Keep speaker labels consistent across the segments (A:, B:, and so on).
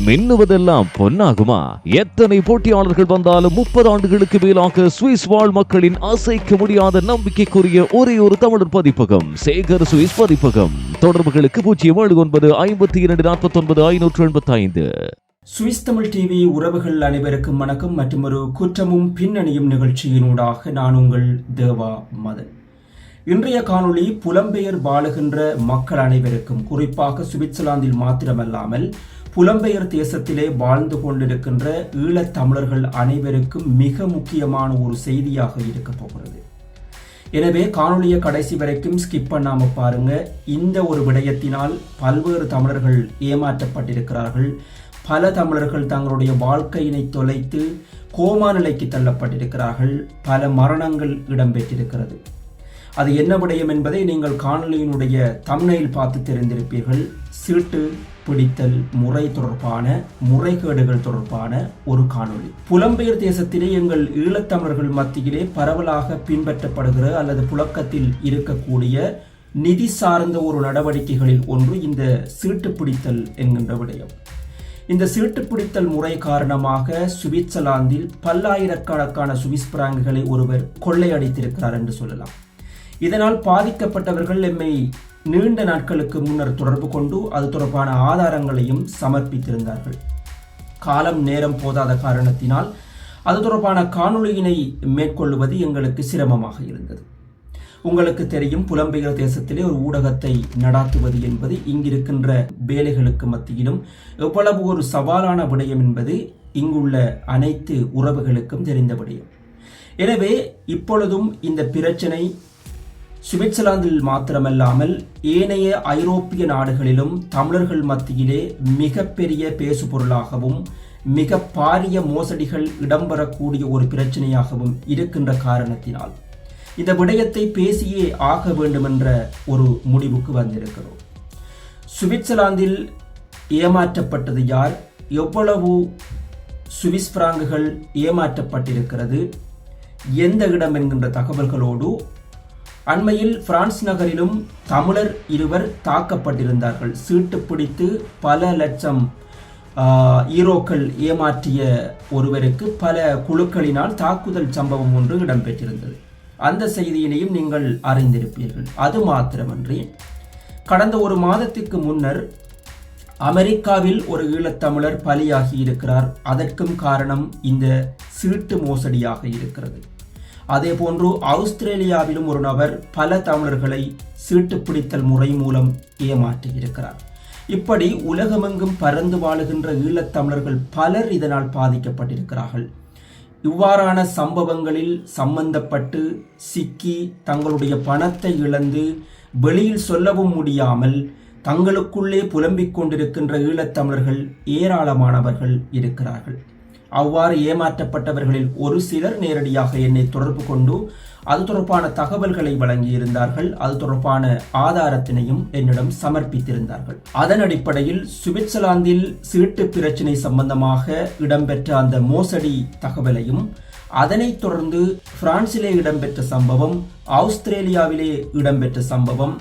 A: மின்னுவதெல்லாம் பொன்னாகுமா? எத்தனை போட்டியாளர்கள் வந்தாலும் 30 ஆண்டுகளுக்கு மேலாக சுவிஸ் வாழ் மக்களின் அசைக்க முடியாத நம்பிக்கைக்குரிய ஒரே ஒரு தமிழர் பதிப்பகம் சேகர் சுவிஸ் பதிப்பகம். தொடர்புகளுக்கு 07594249
B: சுவிஸ் தமிழ் டிவி உறவுகள் அனைவருக்கும் வணக்கம். மற்றும் ஒரு குற்றமும் பின்னணியும் நிகழ்ச்சியினூடாக நான் உங்கள் தேவா மதன். இன்றைய காணொளி புலம்பெயர் வாழுகின்ற மக்கள் அனைவருக்கும், குறிப்பாக சுவிட்சர்லாந்தில் மாத்திரமல்லாமல் புலம்பெயர் தேசத்திலே வாழ்ந்து கொண்டிருக்கின்ற ஈழத் தமிழர்கள் அனைவருக்கும் மிக முக்கியமான ஒரு செய்தியாக இருக்க போகிறது. எனவே காணொளியை கடைசி வரைக்கும் ஸ்கிப் பண்ணாம பாருங்க. இந்த ஒரு விடயத்தினால் பல்வேறு தமிழர்கள் ஏமாற்றப்பட்டிருக்கிறார்கள். பல தமிழர்கள் தங்களுடைய வாழ்க்கையினை தொலைத்து கோமா நிலைக்கு தள்ளப்பட்டிருக்கிறார்கள். பல மரணங்கள் இடம்பெற்றிருக்கிறது. அது என்ன விடயம் என்பதை நீங்கள் காணொலியினுடைய தம்ப்நெயில் பார்த்து தெரிந்திருப்பீர்கள். சீட்டு பிடித்தல் முறை தொடர்பான முறைகேடுகள் தொடர்பான ஒரு காணொளி. புலம்பெயர் தேசத்திலே எங்கள் ஈழத்தமிழர்கள் மத்தியிலே பரவலாக பின்பற்றப்படுகிற அல்லது புழக்கத்தில் இருக்கக்கூடிய நிதி சார்ந்த ஒரு நடவடிக்கைகளில் ஒன்று இந்த சீட்டு பிடித்தல் என்கின்ற விடயம். இந்த சீட்டு பிடித்தல் முறை காரணமாக சுவிட்சர்லாந்தில் பல்லாயிரக்கணக்கான சுவிஸ் பிராங்குகளை ஒருவர் கொள்ளையடித்திருக்கிறார் என்று சொல்லலாம். இதனால் பாதிக்கப்பட்டவர்கள் எம்மை நீண்ட நாட்களுக்கு முன்னர் தொடர்பு கொண்டு அது தொடர்பான ஆதாரங்களையும் சமர்ப்பித்திருந்தார்கள். காலம் நேரம் போதாத காரணத்தினால் அது தொடர்பான காணொளியினை மேற்கொள்வது எங்களுக்கு சிரமமாக இருந்தது. உங்களுக்கு தெரியும், புலம்பெயர் தேசத்திலே ஒரு ஊடகத்தை நடாத்துவது என்பது இங்கிருக்கின்ற வேலைகளுக்கு மத்தியிலும் எவ்வளவு ஒரு சவாலான விடயம் என்பது இங்குள்ள அனைத்து உறவுகளுக்கும் தெரிந்த விடயம். எனவே இப்பொழுதும் இந்த பிரச்சனை சுவிட்சர்லாந்தில் மாத்திரமல்லாமல் ஏனைய ஐரோப்பிய நாடுகளிலும் தமிழர்கள் மத்தியிலே மிகப்பெரிய பேசுபொருளாகவும் மிக பாரிய மோசடிகள் இடம்பெறக்கூடிய ஒரு பிரச்சனையாகவும் இருக்கின்ற காரணத்தினால் இந்த விடயத்தை பேசியே ஆக வேண்டும் என்ற ஒரு முடிவுக்கு வந்திருக்கிறோம். சுவிட்சர்லாந்தில் ஏமாற்றப்பட்டது யார்? எவ்வளவு சுவிஸ் பிராங்குகள் ஏமாற்றப்பட்டிருக்கிறது? எந்த இடம் என்கின்ற தகவல்களோடு அண்மையில் பிரான்ஸ் நகரிலும் தமிழர் இருவர் தாக்கப்பட்டிருந்தார்கள். சீட்டு பிடித்து பல லட்சம் ஈரோக்கள் ஏமாற்றிய ஒருவருக்கு பல குழுக்களினால் தாக்குதல் சம்பவம் ஒன்று இடம்பெற்றிருந்தது. அந்த செய்தியினையும் நீங்கள் அறிந்திருப்பீர்கள். அது மாத்திரமன்றி கடந்த ஒரு மாதத்திற்கு முன்னர் அமெரிக்காவில் ஒரு ஈழத்தமிழர் பலியாகி இருக்கிறார். அதற்கும் காரணம் இந்த சீட்டு மோசடியாக இருக்கிறது. அதே போன்று ஆஸ்திரேலியாவிலும் ஒரு நபர் பல தமிழர்களை சீட்டு பிடித்தல் முறை மூலம் ஏமாற்றியிருக்கிறார். இப்படி உலகமெங்கும் பறந்து வாழுகின்ற ஈழத்தமிழர்கள் பலர் இதனால் பாதிக்கப்பட்டிருக்கிறார்கள். இவ்வாறான சம்பவங்களில் சம்பந்தப்பட்டு சிக்கி தங்களுடைய பணத்தை இழந்து வெளியில் சொல்லவும் முடியாமல் தங்களுக்குள்ளே புலம்பிக் கொண்டிருக்கின்ற ஈழத்தமிழர்கள் ஏராளமானவர்கள் இருக்கிறார்கள். அவ்வாறு ஏமாற்றப்பட்டவர்களில் ஒரு சிலர் நேரடியாக என்னை தொடர்பு கொண்டு அது தொடர்பான தகவல்களை வழங்கியிருந்தார்கள். அது தொடர்பான ஆதாரத்தினையும் என்னிடம் சமர்ப்பித்திருந்தார்கள். அதன் அடிப்படையில் சுவிட்சர்லாந்தில் சீட்டு பிரச்சினை சம்பந்தமாக இடம்பெற்ற அந்த மோசடி தகவலையும், அதனைத் தொடர்ந்து பிரான்சிலே இடம்பெற்ற சம்பவம், ஆஸ்திரேலியாவிலே இடம்பெற்ற சம்பவம்,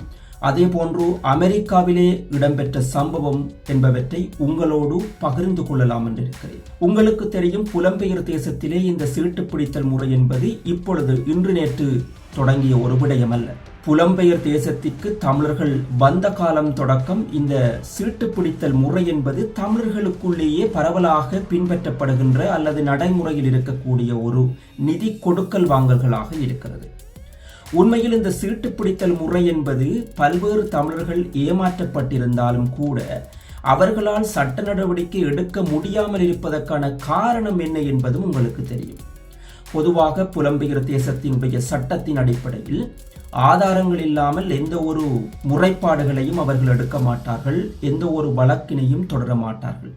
B: அதே போன்று அமெரிக்காவிலே இடம்பெற்ற சம்பவம் என்பவற்றை உங்களோடு பகிர்ந்து கொள்ளலாம் என்று இருக்கிறேன். உங்களுக்கு தெரியும், புலம்பெயர் தேசத்திலே இந்த சீட்டு பிடித்தல் முறை என்பது இப்பொழுது இன்று நேற்று தொடங்கிய ஒரு விடயம் அல்ல. புலம்பெயர் தேசத்திற்கு தமிழர்கள் வந்த காலம் தொடக்கம் இந்த சீட்டு பிடித்தல் முறை என்பது தமிழர்களுக்குள்ளேயே பரவலாக பின்பற்றப்படுகின்ற அல்லது நடைமுறையில் இருக்கக்கூடிய ஒரு நிதி கொடுக்கல் வாங்கல்களாக இருக்கிறது. உண்மையில் இந்த சீட்டு பிடித்தல் முறை என்பது பல்வேறு தமிழர்கள் ஏமாற்றப்பட்டிருந்தாலும் கூட அவர்களால் சட்ட நடவடிக்கை எடுக்க முடியாமல் இருப்பதற்கான காரணம் என்ன என்பதும் உங்களுக்கு தெரியும். பொதுவாக புலம்பெயர் தேசத்தினுடைய சட்டத்தின் அடிப்படையில் ஆதாரங்கள் இல்லாமல் எந்த ஒரு முறைப்பாடுகளையும் அவர்கள் எடுக்க மாட்டார்கள், எந்த ஒரு வழக்கினையும் தொடர மாட்டார்கள்.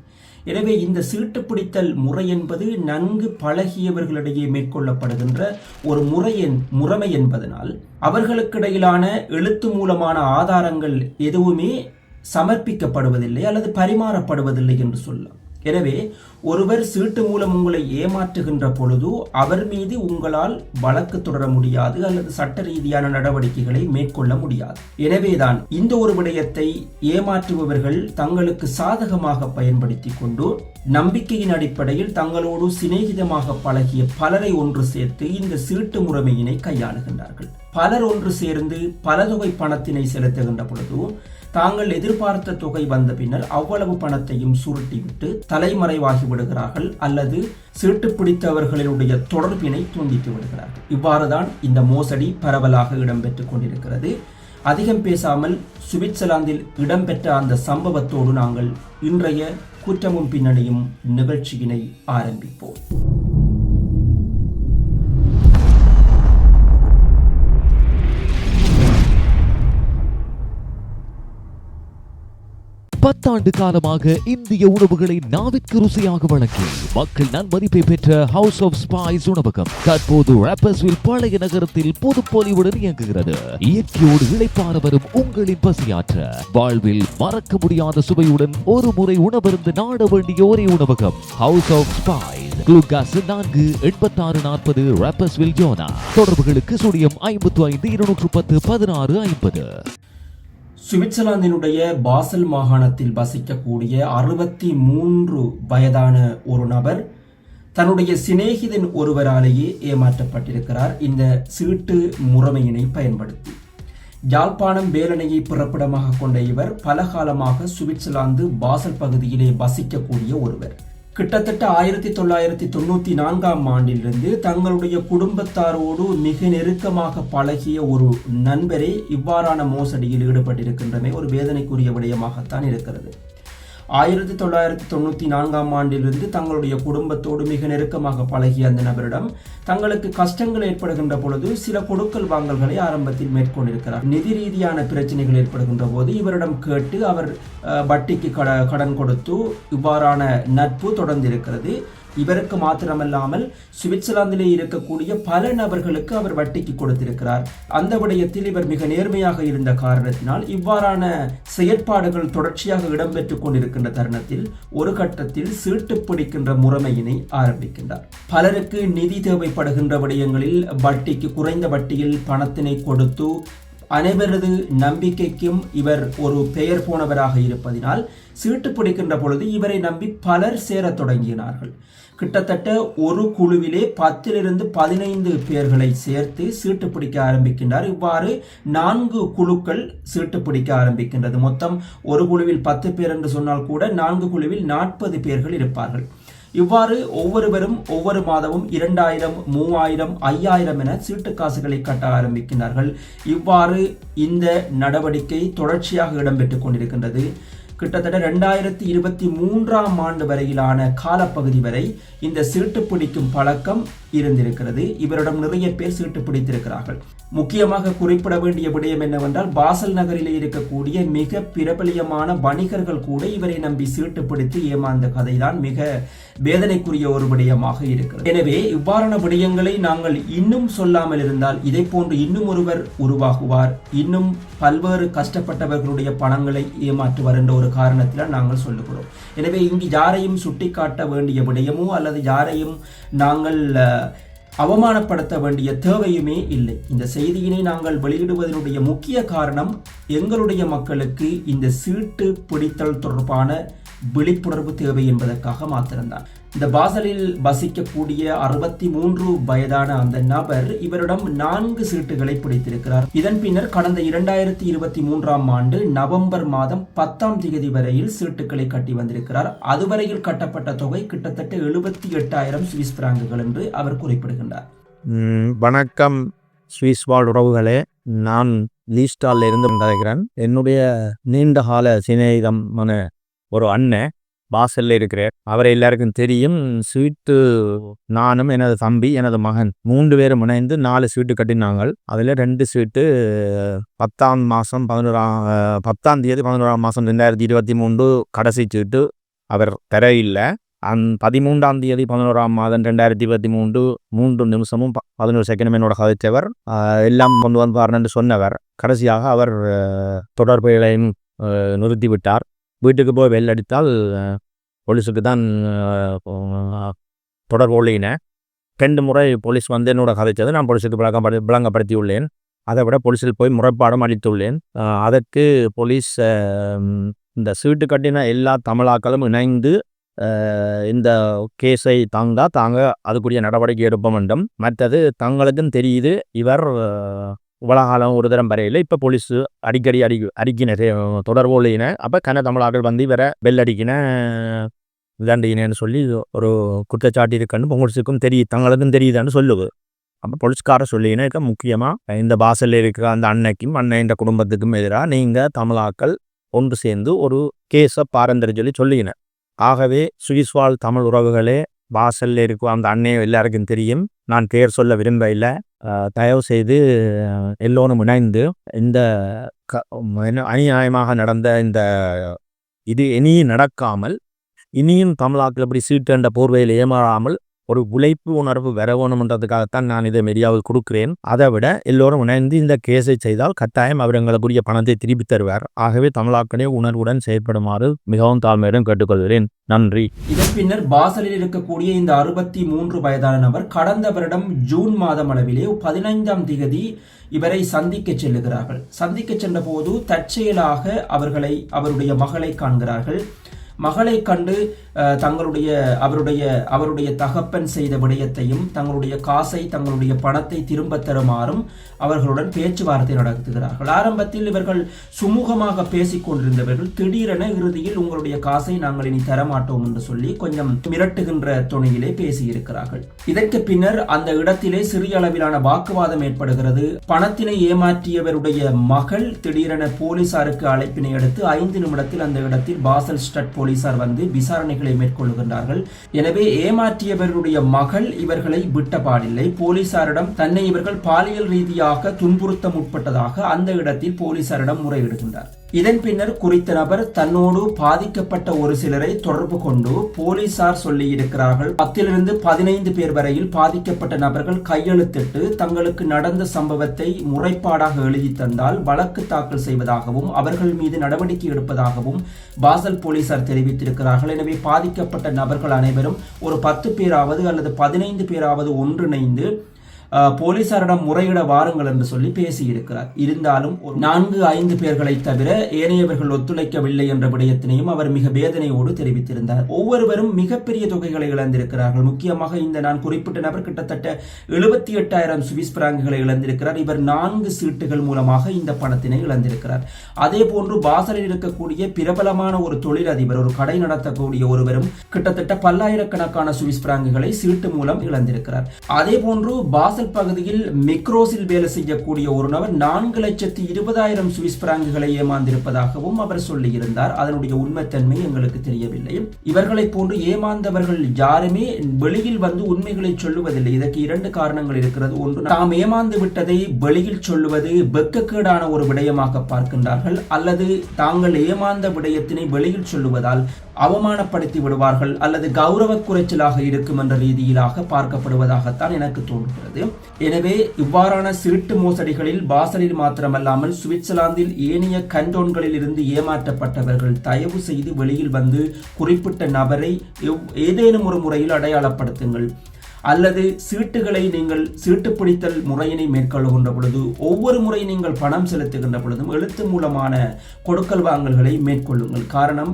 B: எனவே இந்த சீட்டு பிடித்தல் முறை என்பது நன்கு பழகியவர்களிடையே மேற்கொள்ளப்படுகின்ற ஒரு முறைமை என்பதனால் அவர்களுக்கிடையிலான எழுத்து மூலமான ஆதாரங்கள் எதுவுமே சமர்ப்பிக்கப்படுவதில்லை அல்லது பரிமாறப்படுவதில்லை என்று சொல்லலாம். எனவே ஒருவர் சீட்டு மூலம் உங்களை ஏமாற்றுகின்ற பொழுது அவர் மீது உங்களால் வழக்கு தொடர முடியாது அல்லது சட்ட ரீதியான நடவடிக்கைகளை மேற்கொள்ள முடியாது. எனவேதான் இந்த ஒரு விடயத்தை ஏமாற்றுபவர்கள் தங்களுக்கு சாதகமாக பயன்படுத்தி கொண்டு நம்பிக்கையின் அடிப்படையில் தங்களோடு சிநேகிதமாக பழகிய பலரை ஒன்று சேர்த்து இந்த சீட்டு முறைமையினை கையாளுகின்றார்கள். பலர் ஒன்று சேர்ந்து பல தொகை பணத்தினை செலுத்துகின்ற பொழுது தாங்கள் எதிர்பார்த்த தொகை வந்த பின்னர் அவ்வளவு பணத்தையும் சுருட்டிவிட்டு தலைமறைவாகி விடுகிறார்கள் அல்லது சீட்டு பிடித்தவர்களுடைய தொடர்பினை துண்டித்து விடுகிறார்கள். இவ்வாறுதான் இந்த மோசடி பரவலாக இடம்பெற்றுக் கொண்டிருக்கிறது. அதிகம் பேசாமல் சுவிட்சர்லாந்தில் இடம்பெற்ற அந்த சம்பவத்தோடு நாங்கள் இன்றைய குற்றமும் பின்னணியும் நிகழ்ச்சியினை ஆரம்பிப்போம்.
A: பத்தாண்டு காலமாக இந்திய உணவுகளை நாவிற்கு ருசியாக வழங்கி மக்கள் நன்மதிப்பை பெற்ற ஹவுஸ் ஆஃப் ஸ்பைஸ் உணவகம் தற்போது ராப்பர்ஸ்வில் பழைய நகரத்தில் பொதுப்பொலிவுடன் இயங்குகிறது. இயற்கையோடு இளைப்பாற வரும் உங்களின் பசியாற்ற வாழ்வில் மறக்க முடியாத சுவையுடன் ஒரு முறை உணவருந்து நாட வேண்டிய ஒரே உணவகம் ஹவுஸ் ஆஃப் ஸ்பைஸ். குளுகாஸ் 48640 ராப்பர்ஸ்வில் யோனா. தொடர்புகளுக்கு சுழியம் 55 210 16 50.
B: சுவிட்சர்லாந்தினுடைய பாசல் மாகாணத்தில் வசிக்கக்கூடிய 63 வயதான ஒரு நபர் தன்னுடைய சிநேகிதன் ஒருவராலேயே ஏமாற்றப்பட்டிருக்கிறார் இந்த சீட்டு முறைமையினை பயன்படுத்தி. யாழ்ப்பாணம் வேலனையை பிறப்பிடமாக கொண்ட இவர் பல காலமாக சுவிட்சர்லாந்து பாசல் பகுதியிலே வசிக்கக்கூடிய ஒருவர். கிட்டத்தட்ட 1994ஆம் ஆண்டிலிருந்து தங்களுடைய குடும்பத்தாரோடு மிக நெருக்கமாக பழகிய ஒரு நண்பரே இவ்வாறான மோசடியில் ஈடுபட்டிருக்கின்றமை ஒரு வேதனைக்குரிய விடயமாகத்தான் இருக்கிறது. 1994ஆம் ஆண்டிலிருந்து தங்களுடைய குடும்பத்தோடு மிக நெருக்கமாக பழகிய அந்த நபரிடம் தங்களுக்கு கஷ்டங்கள் ஏற்படுகின்ற பொழுது சில கொடுக்கல் வாங்கல்களை ஆரம்பத்தில் மேற்கொண்டிருக்கிறார். நிதி ரீதியான பிரச்சனைகள் ஏற்படுகின்ற போது இவரிடம் கேட்டு அவர் வட்டிக்கு கடன் கொடுத்து இவ்வாறான நட்பு தொடர்ந்திருக்கிறது. இவருக்கு மாத்திரமல்லாமல் சுவிட்சர்லாந்திலே இருக்கக்கூடிய பல நபர்களுக்கு அவர் வட்டிக்கு கொடுத்திருக்கிறார். அந்த விடயத்தில் இவர் மிக நேர்மையாக இருந்த காரணத்தினால் இவ்வாறான செயற்பாடுகள் தொடர்ச்சியாக இடம்பெற்றுக் கொண்டிருக்கின்ற தருணத்தில் ஒரு கட்டத்தில் சீட்டு பிடிக்கின்ற முறைமையினை ஆரம்பிக்கின்றார். பலருக்கு நிதி தேவைப்படுகின்ற விடயங்களில் வட்டிக்கு குறைந்த வட்டியில் பணத்தினை கொடுத்து அனைவரது நம்பிக்கைக்கும் இவர் ஒரு பெயர் போனவராக இருப்பதினால் சீட்டு பிடிக்கின்ற பொழுது இவரை நம்பி பலர் சேரத் தொடங்கினார்கள். கிட்டத்தட்ட ஒரு குழுவிலே 10 to 15 பேர்களை சேர்த்து சீட்டு பிடிக்க ஆரம்பிக்கின்றார். இவ்வாறு 4 குழுக்கள் சீட்டு பிடிக்க ஆரம்பிக்கின்றது. மொத்தம் ஒரு குழுவில் 10 பேர் என்று சொன்னால் கூட 4 குழுவில் 40 பேர்கள் இருப்பார்கள். இவ்வாறு ஒவ்வொருவரும் ஒவ்வொரு மாதமும் 2000, 3000, 5000 என சீட்டு காசுகளை கட்ட ஆரம்பிக்கின்றார்கள். இவ்வாறு இந்த நடவடிக்கை தொடர்ச்சியாக இடம்பெற்றுக் கொண்டிருக்கின்றது. கிட்டத்தட்ட 2023ஆம் ஆண்டு வரையிலான காலப்பகுதி வரை இந்த சீட்டு பிடிக்கும் பழக்கம் இருந்திருக்கிறது. இவரிடம் நிறைய பேர் சீட்டு பிடித்திருக்கிறார்கள். முக்கியமாக குறிப்பிட வேண்டிய விடயம் என்னவென்றால் பாசல் நகரிலே இருக்கக்கூடிய மிக பிரபலியமான வணிகர்கள் கூட இவரை நம்பி சீட்டு பிடித்து ஏமாந்த கதைதான் மிக வேதனைக்குரிய ஒரு விடயமாக இருக்கிறது. எனவே இவ்வாறான விடயங்களை நாங்கள் இன்னும் சொல்லாமல் இருந்தால் இதை போன்று இன்னும் ஒருவர் உருவாகுவார், இன்னும் பல்வேறு கஷ்டப்பட்டவர்களுடைய பணங்களை ஏமாற்றுவார் என்ற ஒரு காரணத்தினால் நாங்கள் சொல்லுகிறோம். எனவே இங்கு யாரையும் சுட்டிக்காட்ட வேண்டிய விடயமோ அல்லது யாரையும் நாங்கள் அவமானப்படுத்த வேண்டிய தேவையுமே இல்லை. இந்த செய்தியினை நாங்கள் வெளியிடுவதனுடைய முக்கிய காரணம் எங்களுடைய மக்களுக்கு இந்த சீட்டு பிடித்தல் தொடர்பான விழிப்புணர்வு தேவை என்பதற்காக மாத்திரம்தான். இந்த பாசலில் வசிக்கக்கூடிய 63 வயதான அந்த நபர் இவரிடம் 4 சீட்டுகளை பிடித்திருக்கிறார். இதன் பின்னர் கடந்த 2023ஆம் ஆண்டு நவம்பர் மாதம் 10ஆம் தேதி வரையில் சீட்டுகளை கட்டி வந்திருக்கிறார். அதுவரையில் கட்டப்பட்ட தொகை கிட்டத்தட்ட 78,000 சுவிஸ் பிராங்குகள் என்று அவர் குறிப்பிடுகின்றார்.
C: வணக்கம் சுவிஸ் வாழ் உறவுகளே, நான் லீஸ்டாலில் இருந்து கதைக்கிறேன். என்னுடைய நீண்டகால சிநேகிதமான ஒரு அண்ணன் பாசல்ல இருக்கிறார். அவரை எல்லாருக்கும் தெரியும். ஸ்வீட்டு நானும் எனது தம்பி எனது மகன் 3 பேரும் இணைந்து 4 ஸ்வீட்டு கட்டினாங்க. அதில் 2 ஸ்வீட்டு 10ஆம் மாதம் 10ஆம் தேதி 11ஆம் மாதம் 2023 கடைசி சீட்டு அவர் தர இல்லை. 13ஆம் தேதி 11ஆம் மாதம் 2023 3 நிமிஷமும் 11 செகண்டும் என்னோட கதைச்சவர் எல்லாம் கொண்டு வந்தார் என்று சொன்னவர் கடைசியாக அவர் தொடர்புகளையும் நிறுத்திவிட்டார். வீட்டுக்கு போய் வெள்ளடித்தால் போலீஸுக்கு தான் தொடர்புள்ளினேன். 2 முறை போலீஸ் வந்து என்னோட கதைச்சது நான் போலீஸுக்கு விளங்கப்படுத்தியுள்ளேன். அதை விட போலீஸில் போய் முறைப்பாடும் அளித்துள்ளேன். அதற்கு போலீஸ் இந்த சீட்டு கட்டின எல்லா தமிழாக்களும் இணைந்து இந்த கேஸை தாங்க அதுக்குரிய நடவடிக்கை எடுப்ப வேண்டும். மற்றது தங்களுக்கும் தெரியுது இவர் உலகாலம் ஒரு தரம் வரையில் இப்போ போலீஸ் அடிக்கடி அடிக்கின தொடர்புள்ளின. அப்போ தமிழாக்கள் வந்து இவரை பெல் அடிக்கின இதாண்டினேன்னு சொல்லி ஒரு குற்றச்சாட்டு இருக்குன்னு போலீஸுக்கும் தங்களுக்கும் தெரியுதான்னு சொல்லுது. அப்போ போலீஸ்கார சொல்லினா இருக்க முக்கியமாக இந்த பாசலில் இருக்கிற அந்த அன்னைக்கும் இந்த குடும்பத்துக்கும் எதிராக நீங்கள் தமிழாக்கள் ஒன்று சேர்ந்து ஒரு கேஸை பாரம்பரிய சொல்லினேன். ஆகவே சுவிஸ் வாழ் தமிழ் உறவுகளே, பாசலில் இருக்கும் அந்த அன்னையை எல்லாருக்கும் தெரியும். நான் பேர் சொல்ல விரும்ப இல்லை. தயவு செய்து எல்லோரும் இணைந்து இந்த அநியாயமாக நடந்த இந்த இது இனியும் நடக்காமல், இனியும் தமிழாக்கள் எப்படி சீட்டுன்ற போர்வையில் ஏமாறாமல் ஒரு உழைப்பு உணர்வு வரவேணும்ன்றதுக்காகத்தான் நான் இதை மீடியாவில் கொடுக்கிறேன். அதை விட எல்லோரும் இணைந்து இந்த கேஸை செய்தால் கட்டாயம் அவர் எங்களுக்குரிய பணத்தை திருப்பி தருவார். ஆகவே தமிழாக்களே உணர்வுடன் செயற்படுமாறு மிகவும் தாழ்மையுடன் கேட்டுக்கொள்கிறேன். நன்றி.
B: இதன் பின்னர் பாசலில் இருக்கக்கூடிய இந்த 63 வயதான நபர் கடந்த வருடம் ஜூன் மாதம் அளவிலே 15ஆம் தேதி இவரை சந்திக்க செல்லுகிறார்கள். சந்திக்க சென்ற போது தற்செயலாக அவருடைய மகளை காண்கிறார்கள். மகளை கண்டு அவருடைய தகப்பன் செய்த விடயத்தையும் தங்களுடைய காசை தங்களுடைய பணத்தை திரும்ப தருமாறும் அவர்களுடன் பேச்சுவார்த்தை நடத்துகிறார்கள். ஆரம்பத்தில் இவர்கள் சுமூகமாக பேசிக் கொண்டிருந்தவர்கள் திடீரென இறுதியில் உங்களுடைய காசை நாங்கள் இனி தரமாட்டோம் என்று சொல்லி கொஞ்சம் மிரட்டுகின்ற துணையிலே பேசியிருக்கிறார்கள். இதற்கு பின்னர் அந்த இடத்திலே சிறிய அளவிலான வாக்குவாதம் ஏற்படுகிறது. பணத்தினை ஏமாற்றியவருடைய மகள் திடீரென போலீசாருக்கு அழைப்பினை எடுத்து 5 நிமிடத்தில் அந்த இடத்தில் பாசல் ஸ்டட் போலீசார் வந்து விசாரணைகளை மேற்கொள்கின்றார்கள். எனவே ஏமாற்றியவர்களுடைய மகள் இவர்களை விட்டபாடில்லை. போலீசாரிடம் தன்னை இவர்கள் பாலியல் ரீதியாக துன்புறுத்த முற்பட்டதாக அந்த இடத்தில் போலீசாரிடம் முறையிடுகின்றார். இதன் பின்னர் குறித்த நபர் தன்னோடு பாதிக்கப்பட்ட ஒரு சிலரை தொடர்பு கொண்டு போலீசார் சொல்லி இருக்கிறார்கள் 10 to 15 பேர் வரையில் பாதிக்கப்பட்ட நபர்கள் கையெழுத்திட்டு தங்களுக்கு நடந்த சம்பவத்தை முறைப்பாடாக எழுதி தந்தால் வழக்கு தாக்கல் செய்வதாகவும் அவர்கள் மீது நடவடிக்கை எடுப்பதாகவும் பாசல் போலீசார் தெரிவித்திருக்கிறார்கள். எனவே பாதிக்கப்பட்ட நபர்கள் அனைவரும் ஒரு 10 பேராவது அல்லது 15 பேராவது ஒன்றிணைந்து போலீசாரிடம் முறையிட வாருங்கள் என்று சொல்லி பேசியிருக்கிறார். இருந்தாலும் 4-5 பேர்களை தவிர ஏனையவர்கள் ஒத்துழைக்கவில்லை என்ற விடயத்தினையும் அவர் மிக வேதனையோடு தெரிவித்திருந்தார். ஒவ்வொருவரும் மிகப்பெரிய தொகைகளை இழந்திருக்கிறார்கள். முக்கியமாக இந்த நான் குறிப்பிட்ட நபர் கிட்டத்தட்ட 78,000 சுவிஸ் பிராங்குகளை இழந்திருக்கிறார். இவர் 4 சீட்டுகள் மூலமாக இந்த பணத்தினை இழந்திருக்கிறார். அதே போன்று பாசலில் இருக்கக்கூடிய பிரபலமான ஒரு தொழிலதிபர், ஒரு கடை நடத்தக்கூடிய ஒருவரும் கிட்டத்தட்ட பல்லாயிரக்கணக்கான சுவிஸ் பிராங்குகளை சீட்டு மூலம் இழந்திருக்கிறார். அதே போன்று பாசல் பகுதியில் மிக்ரோஸில் வேலை செய்யக்கூடிய ஒரு நபர் 4,20,000 சுவிஸ் பிராங்குகளை ஏமாந்திருப்பதாகவும் அவர் சொல்லியிருந்தார். அதனுடைய உண்மைத்தன்மை எங்களுக்கு தெரியவில்லை. இவர்களை போன்று ஏமாந்தவர்கள் யாருமே வெளியில் வந்து உண்மைகளை சொல்லுவதில்லை. இதற்கு 2 காரணங்கள் இருக்கிறது. ஒன்று, தாம் ஏமாந்து விட்டதை வெளியில் சொல்லுவது வெட்கக்கேடான ஒரு விடயமாக பார்க்கின்றார்கள், அல்லது தாங்கள் ஏமாந்த விடயத்தினை வெளியில் சொல்லுவதால் அவமானப்படுத்தி விடுவார்கள் அல்லது கௌரவ குறைச்சலாக இருக்கும் என்ற ரீதியிலாக பார்க்கப்படுவதாகத்தான் எனக்கு தோன்றுகிறது. எனவே இவ்வாறான சீட்டு மோசடிகளில் பாசலில் மாத்திரமல்லாமல் சுவிட்சர்லாந்தில் ஏனைய கண்டோன்களில் இருந்து ஏமாற்றப்பட்டவர்கள் தயவு செய்து வெளியில் வந்து குறிப்பிட்ட நபரை ஏதேனும் ஒரு முறையில் அடையாளப்படுத்துங்கள். அல்லது சீட்டுகளை நீங்கள் சீட்டு பிடித்தல் முறையினை மேற்கொள்கின்ற பொழுது ஒவ்வொரு முறை நீங்கள் பணம் செலுத்துகின்ற பொழுதும் எழுத்து மூலமான கொடுக்கல் வாங்கல்களை மேற்கொள்ளுங்கள். காரணம்,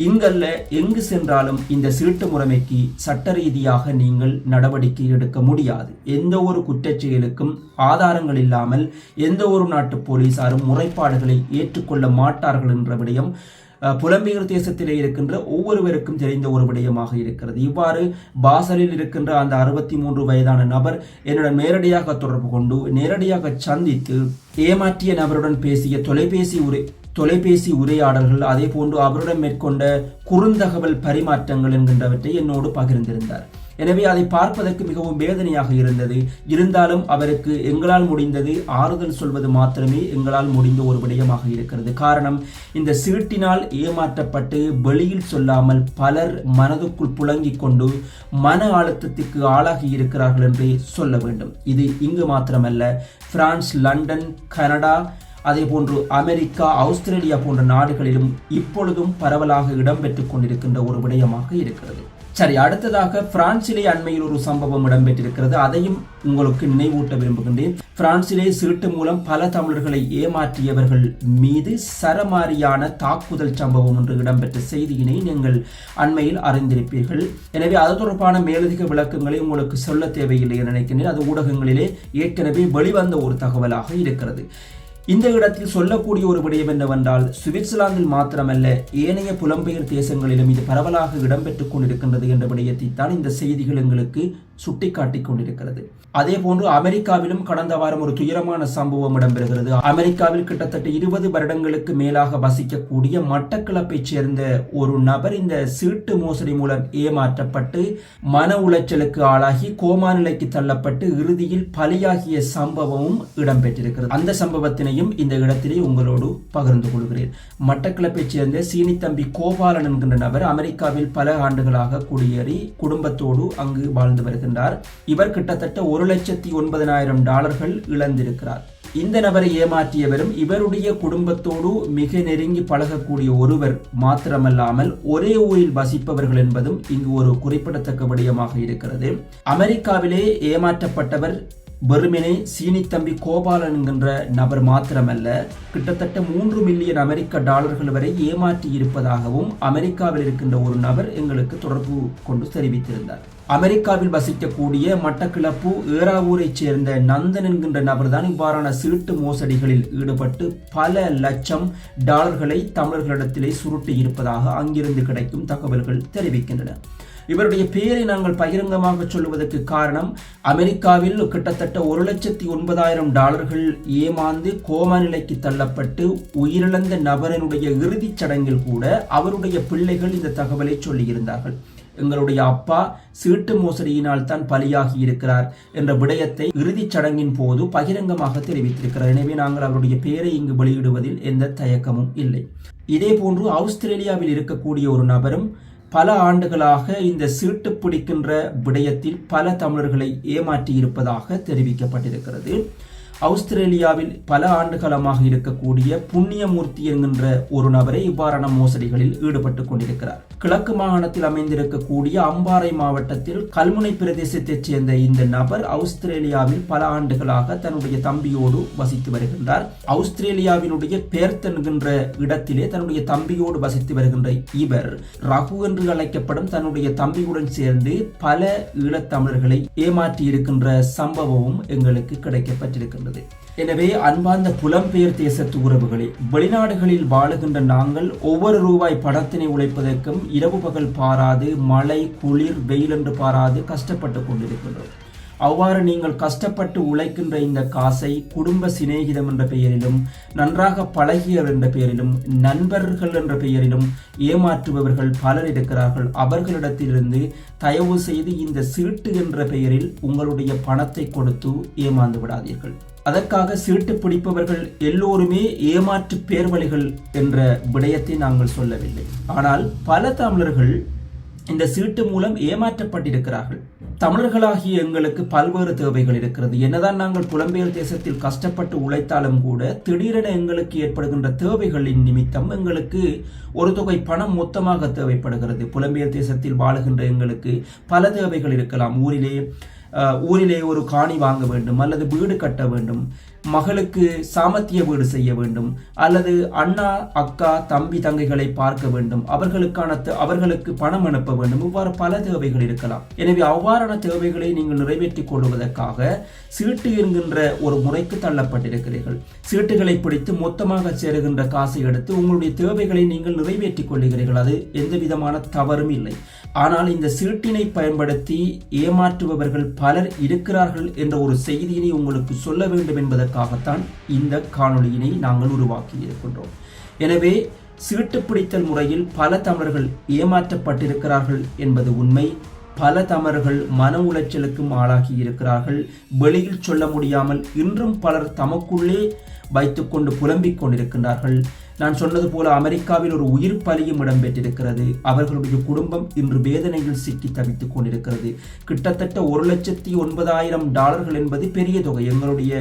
B: இங்கல்ல எங்கு சென்றாலும் இந்த சீட்டு முறைமைக்கு சட்ட ரீதியாக நீங்கள் நடவடிக்கை எடுக்க முடியாது. எந்த ஒரு குற்றச்செயலுக்கும் ஆதாரங்கள் இல்லாமல் எந்த ஒரு நாட்டு போலீசாரும் முறைப்பாடுகளை ஏற்றுக்கொள்ள மாட்டார்கள் என்ற விடயம் புலம்பெயர் தேசத்திலே இருக்கின்ற ஒவ்வொருவருக்கும் தெரிந்த ஒரு விடயமாக இருக்கிறது. இவ்வாறு பாசலில் இருக்கின்ற அந்த 63 வயதான நபர் என்னுடன் நேரடியாக தொடர்பு கொண்டு நேரடியாக சந்தித்து ஏமாற்றிய நபருடன் பேசிய தொலைபேசி உரையாடல்கள், அதே போன்று அவருடன் மேற்கொண்ட குறுந்தகவல் பரிமாற்றங்கள் என்கின்றவற்றை என்னோடு பகிர்ந்திருந்தார். எனவே அதை பார்ப்பதற்கு மிகவும் வேதனையாக இருந்தது. இருந்தாலும் அவருக்கு எங்களால் முடிந்தது ஆறுதல் சொல்வது மாத்திரமே எங்களால் முடிந்த ஒரு விடயமாக இருக்கிறது. காரணம், இந்த சீட்டினால் ஏமாற்றப்பட்டு வெளியில் சொல்லாமல் பலர் மனதுக்குள் புழங்கிக் கொண்டு மன அழுத்தத்துக்கு ஆளாகி இருக்கிறார்கள் என்றே சொல்ல வேண்டும். இது இங்கு மாத்திரமல்ல, பிரான்ஸ், லண்டன், கனடா, அதேபோன்று அமெரிக்கா, ஆஸ்திரேலியா போன்ற நாடுகளிலும் இப்பொழுதும் பரவலாக இடம்பெற்றுக் கொண்டிருக்கின்ற ஒரு விடயமாக இருக்கிறது. சரி, அடுத்ததாக பிரான்சிலே அண்மையில் ஒரு சம்பவம் இடம்பெற்றிருக்கிறது. அதையும் உங்களுக்கு நினைவூட்ட விரும்புகின்றேன். பிரான்சிலே சீட்டு மூலம் பல தமிழர்களை ஏமாற்றியவர்கள் மீது சரமாரியான தாக்குதல் சம்பவம் ஒன்று இடம்பெற்ற செய்தியினை நீங்கள் அண்மையில் அறிந்திருப்பீர்கள். எனவே அது தொடர்பான மேலதிக விளக்கங்களை உங்களுக்கு சொல்ல தேவையில்லை என நினைக்கின்றேன். அது ஊடகங்களிலே ஏற்கனவே வெளிவந்த ஒரு தகவலாக இருக்கிறது. இந்த இடத்தில் சொல்லக்கூடிய ஒரு விடயம் என்னவென்றால், சுவிட்சர்லாந்தில் மாத்திரமல்ல ஏனைய புலம்பெயர் தேசங்களிலும் இது பரவலாக இடம்பெற்றுக் கொண்டிருக்கின்றது என்ற விடயத்தை தான் இந்த செய்திகள் எங்களுக்கு சுட்டிக்காட்டிக் கொண்டிருக்கிறது. அதே போன்று அமெரிக்காவிலும் கடந்த வாரம் ஒரு துயரமான சம்பவம் இடம்பெறுகிறது. அமெரிக்காவில் கிட்டத்தட்ட 20 வருடங்களுக்கு மேலாக வசிக்கக்கூடிய மட்டக்களப்பைச் சேர்ந்த ஒரு நபர் இந்த சீட்டு மோசடி மூலம் ஏமாற்றப்பட்டு மன உளைச்சலுக்கு ஆளாகி கோமா நிலைக்கு தள்ளப்பட்டு இறுதியில் பலியாகிய சம்பவமும் இடம்பெற்றிருக்கிறது. அந்த சம்பவத்தினையும் இந்த இடத்திலே உங்களோடு பகிர்ந்து கொள்கிறேன். மட்டக்களப்பைச் சேர்ந்த சீனித்தம்பி கோபாலன் என்கின்ற நபர் அமெரிக்காவில் பல ஆண்டுகளாக குடியேறி குடும்பத்தோடு அங்கு வாழ்ந்து வருகிறார். இவர் கிட்டத்தட்ட $1,09,000 இழந்திருக்கிறார். இந்த நபரை ஏமாற்றியவரும் இவருடைய குடும்பத்தோடு மிக நெருங்கி பழகக்கூடிய ஒருவர் மாத்திரமல்லாமல் ஒரே ஊரில் வசிப்பவர்கள் என்பதும் இங்கு ஒரு குறிப்பிடத்தக்க விடயமாக இருக்கிறது. அமெரிக்காவிலே ஏமாற்றப்பட்டவர் வெறுமனே சீனித்தம்பி கோபாலன் என்கின்ற நபர் மாத்திரமல்ல, கிட்டத்தட்ட $3 மில்லியன் அமெரிக்க வரை ஏமாற்றி இருப்பதாகவும் அமெரிக்காவில் இருக்கின்ற ஒரு நபர் எங்களுக்கு தொடர்பு கொண்டு தெரிவித்திருந்தார். அமெரிக்காவில் வசிக்கக்கூடிய மட்டக்களப்பு ஏறாவூரைச் சேர்ந்த நந்தன் என்கின்ற நபர் தான் இவ்வாறான சீட்டு மோசடிகளில் ஈடுபட்டு பல லட்சம் டாலர்களை தமிழர்களிடத்திலே சுருட்டி இருப்பதாக அங்கிருந்து கிடைக்கும் தகவல்கள் தெரிவிக்கின்றன. இவருடைய பெயரை நாங்கள் பகிரங்கமாக சொல்லுவதற்கு காரணம், அமெரிக்காவில் கிட்டத்தட்ட $1,09,000 ஏமாந்து கோமா நிலைக்கு தள்ளப்பட்டு உயிரிழந்த நபரனுடைய இறுதிச் சடங்கில் கூட அவருடைய பிள்ளைகள் இந்த தகவலை சொல்லியிருந்தார்கள். எங்களுடைய அப்பா சீட்டு மோசடியினால் தான் பலியாகி இருக்கிறார் என்ற விடயத்தை இறுதிச் சடங்கின் போது பகிரங்கமாக தெரிவித்திருக்கிறார். எனவே நாங்கள் அவருடைய பெயரை இங்கு வெளியிடுவதில் எந்த தயக்கமும் இல்லை. இதே போன்று ஆஸ்திரேலியாவில் இருக்கக்கூடிய ஒரு நபரும் பல ஆண்டுகளாக இந்த சீட்டு பிடிக்கின்ற விடயத்தில் பல தமிழர்களை ஏமாற்றி இருப்பதாக தெரிவிக்கப்பட்டிருக்கிறது. ஆஸ்திரேலியாவில் பல ஆண்டுகாலமாக இருக்கக்கூடிய புண்ணியமூர்த்தி என்கின்ற ஒரு நபரை இவ்வாறான மோசடிகளில் ஈடுபட்டுக் கொண்டிருக்கிறார். கிழக்கு மாகாணத்தில் அமைந்திருக்கக்கூடிய அம்பாறை மாவட்டத்தில் கல்முனை பிரதேசத்தைச் சேர்ந்த இந்த நபர் ஆஸ்திரேலியாவில் பல ஆண்டுகளாக தன்னுடைய தம்பியோடு வசித்து வருகின்றார். ஆஸ்திரேலியாவினுடைய பேர்த் என்கின்ற இடத்திலே தன்னுடைய தம்பியோடு வசித்து வருகின்ற இவர் ரகு என்று அழைக்கப்படும் தன்னுடைய தம்பியுடன் சேர்ந்து பல ஈழத்தமிழர்களை ஏமாற்றி இருக்கின்ற சம்பவமும் எங்களுக்கு கிடைக்கப்பட்டிருக்கின்றது. எனவே அன்பார்ந்த புலம்பெயர் தேசத்து உறவுகளே, வெளிநாடுகளில் வாழுகின்ற நாங்கள் ஒவ்வொரு ரூபாய் பணத்தினை உழைப்பதற்கும் இரவு பகல் பாராது, மழை குளிர் வெயில் என்று பாராது கஷ்டப்பட்டு கொண்டிருக்கின்றோம். அவ்வாறு நீங்கள் கஷ்டப்பட்டு உழைக்கின்ற இந்த காசை குடும்ப சிநேகிதம் என்ற பெயரிலும், நன்றாக பழகியவர் என்ற பெயரிலும், நண்பர்கள் என்ற பெயரிலும் ஏமாற்றுபவர்கள் பலர் இருக்கிறார்கள். அவர்களிடத்திலிருந்து தயவு செய்து இந்த சீட்டு என்ற பெயரில் உங்களுடைய பணத்தை கொடுத்து ஏமாந்து விடாதீர்கள். அதற்காக சீட்டு பிடிப்பவர்கள் எல்லோருமே ஏமாற்று பேர்வழிகள் என்ற விடயத்தை நாங்கள் சொல்லவில்லை. ஆனால் பல தமிழர்கள் இந்த சீட்டு மூலம் ஏமாற்றப்பட்டிருக்கிறார்கள். தமிழர்களாகிய எங்களுக்கு பல்வேறு தேவைகள் இருக்கிறது. என்னதான் நாங்கள் புலம்பெயர் தேசத்தில் கஷ்டப்பட்டு உழைத்தாலும் கூட திடீரென எங்களுக்கு ஏற்படுகின்ற தேவைகளின் நிமித்தம் எங்களுக்கு ஒரு தொகை பணம் மொத்தமாக தேவைப்படுகிறது. புலம்பெயர் தேசத்தில் வாழுகின்ற எங்களுக்கு பல தேவைகள் இருக்கலாம். ஊரிலே ஒரு காணி வாங்க வேண்டும், அல்லது வீடு கட்ட வேண்டும், மகளுக்கு சாமத்திய வீடு செய்ய வேண்டும், அல்லது அண்ணா அக்கா தம்பி தங்கைகளை பார்க்க வேண்டும், அவர்களுக்கு பணம் அனுப்ப வேண்டும். இவ்வாறு பல தேவைகள் இருக்கலாம். எனவே அவ்வாறான தேவைகளை நீங்கள் நிறைவேற்றிக் கொள்வதற்காக சீட்டு என்கின்ற ஒரு முறைக்கு தள்ளப்பட்டிருக்கிறீர்கள். சீட்டுகளை பிடித்து மொத்தமாக சேருகின்ற காசை எடுத்து உங்களுடைய தேவைகளை நீங்கள் நிறைவேற்றிக் கொள்ளுகிறீர்கள். அது எந்த விதமான தவறும் இல்லை. ஆனால் இந்த சீட்டினை பயன்படுத்தி ஏமாற்றுபவர்கள் பலர் இருக்கிறார்கள் என்ற ஒரு செய்தியினை உங்களுக்கு சொல்ல வேண்டும் என்பதற்காகத்தான் இந்த காணொளியினை நாங்கள் உருவாக்கி இருக்கின்றோம். எனவே சீட்டு பிடித்தல் முறையில் பல தமிழர்கள் ஏமாற்றப்பட்டிருக்கிறார்கள் என்பது உண்மை. பல தமிழர்கள் மன உளைச்சலுக்கும் ஆளாகி இருக்கிறார்கள். வெளியில் சொல்ல முடியாமல் இன்றும் பலர் தமக்குள்ளே வைத்துக்கொண்டு புலம்பிக் கொண்டிருக்கின்றார்கள். நான் சொன்னது போல அமெரிக்காவில் ஒரு உயிர் பலியும் இடம்பெற்றிருக்கிறது. அவர்களுடைய குடும்பம் இன்று வேதனையில் சிக்கி தவித்துக் கொண்டிருக்கிறது. கிட்டத்தட்ட $1,09,000 என்பது பெரிய தொகை. எங்களுடைய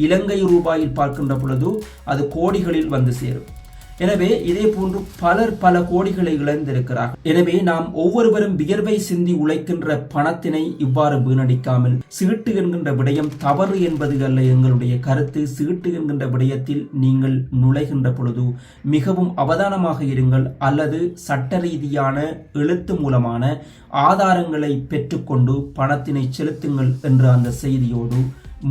B: இலங்கை ரூபாயில் பார்க்கின்ற பொழுது அது கோடிகளில் வந்து சேரும். எனவே இதே போன்று பல கோடிகளை இழந்திருக்கிறார்கள். எனவே நாம் ஒவ்வொருவரும் வியர்வை சிந்தி உழைக்கின்ற பணத்தினை இவ்வாறு வீணடிக்காமல், சீட்டு என்கின்ற விடயம் தவறு என்பது அல்ல எங்களுடைய கருத்து. சீட்டு என்கின்ற விடயத்தில் நீங்கள் நுழைகின்ற பொழுது மிகவும் அவதானமாக இருங்கள், அல்லது சட்ட ரீதியான எழுத்து மூலமான ஆதாரங்களை பெற்றுக்கொண்டு பணத்தினை செலுத்துங்கள் என்ற அந்த செய்தியோடு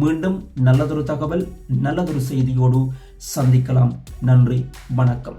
B: மீண்டும் நல்லதொரு தகவல், நல்லதொரு செய்தியோடு சந்திக்கலாம். நன்றி, வணக்கம்.